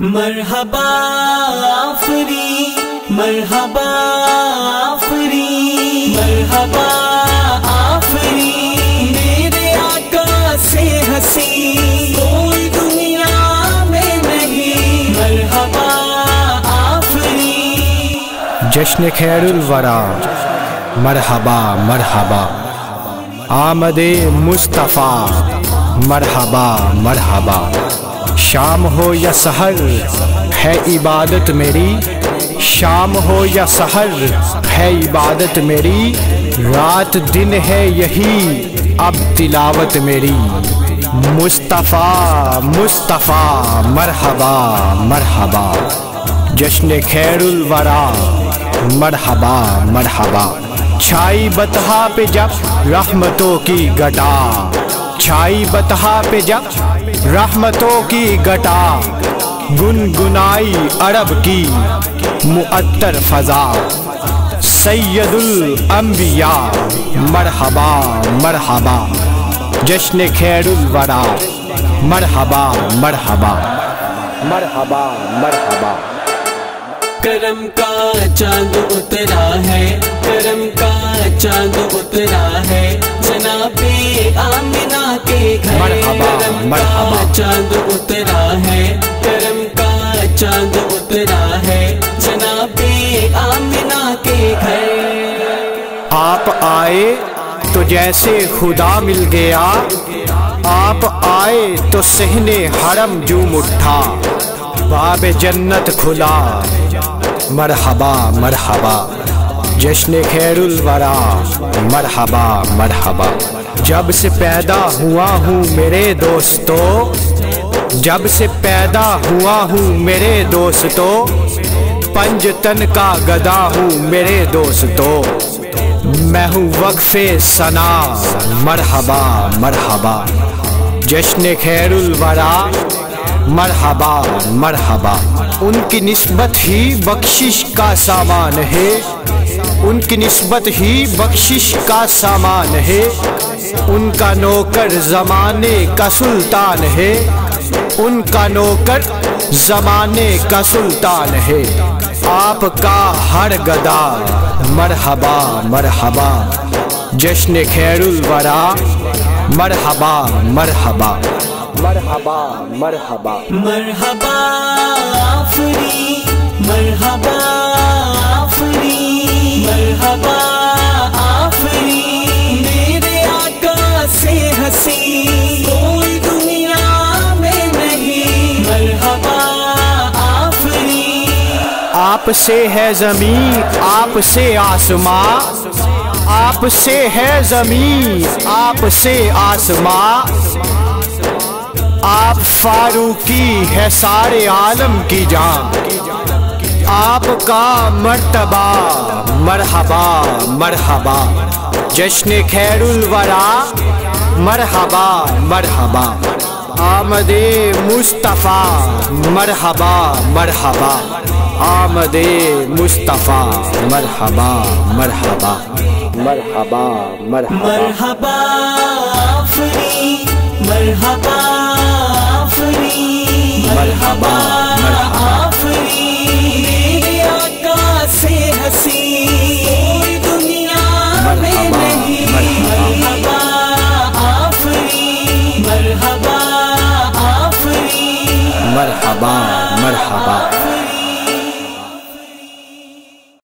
مرحبا آفری، مرحبا آفری، مرحبا آفری، میرے آقا سے ہنسی کوئی دنیا میں نہیں، مرحبا آفری۔ جشن خیر الورا، مرحبا مرحبا، آمد مصطفیٰ، مرحبا مرحبا۔ شام ہو یا سحر ہے عبادت میری، شام ہو یا سحر ہے عبادت میری، رات دن ہے یہی اب تلاوت میری۔ مصطفیٰ مصطفیٰ، مرحبا مرحبا، جشن خیر الورا، مرحبا مرحبا۔ چھائی بطحا پہ جب رحمتوں کی گٹا، چھائی بطحا پہ جب رحمتوں کی گٹا، گنگنائی عرب کی معطر فضا، سید الانبیاء، مرحبا مرحبا، جشن خیر الورا، مرحبا مرحبا، مرحبا مرحبا۔ کرم کا چاند اترا ہے، کرم کا چاند اترا ہے، جناب آمنہ کے گھر، مرحبا مرحبا۔ کرم کا چاند اترا ہے، کرم کا چاند اترا ہے، جناب آمنہ کے گھر۔ آپ آئے تو جیسے خدا مل گیا، آپ آئے تو صحن حرم جھوم اٹھا، باب جنت کھلا، مرحبا مرحبا، جشن خیر الورا، مرحبا مرحبا۔ جب سے پیدا ہوا ہوں میرے دوستو، جب سے پیدا ہوا ہوں میرے دوستو، پنج تن کا گدا ہوں میرے دوستو، میں ہوں وقف ثنا، مرحبا مرحبا، جشن خیر الورا، مرحبا مرحبا۔ ان کی نسبت ہی بخشش کا سامان ہے، ان کی نسبت ہی بخشش کا سامان ہے، ان کا نوکر زمانے کا سلطان ہے، ان کا نوکر زمانے کا سلطان ہے، آپ کا ہر گدا، مرحبا مرحبا، جشن خیر الورا، مرحبا مرحبا، مرحبا مرحبا۔ مرحبا آفری، مرحبا آفری، مرحبا آفری، میرے آقا سے ہنسی کوئی دنیا میں نہیں، مرحبا آفری۔ آپ سے ہے زمین، آپ سے آسماں، آپ سے ہے زمین، آپ سے آسماں، آپ فاروقی ہے سارے عالم کی جان، آپ کا مرتبہ، مرحبا مرحبا، جشن خیر الورا، مرحبا مرحبا، آمد مصطفیٰ، مرحبا مرحبا، آمد مصطفیٰ، مرحبا مرحبا، مرحبا مرحبا۔ مرحبا آفری، مرحبا آفری، مرحبا آفری، میرے آقا سے ہنسی کوئی دنیا میں نہیں، مرحبا آفری، مرحبا آفری، مرحبا مرحبا۔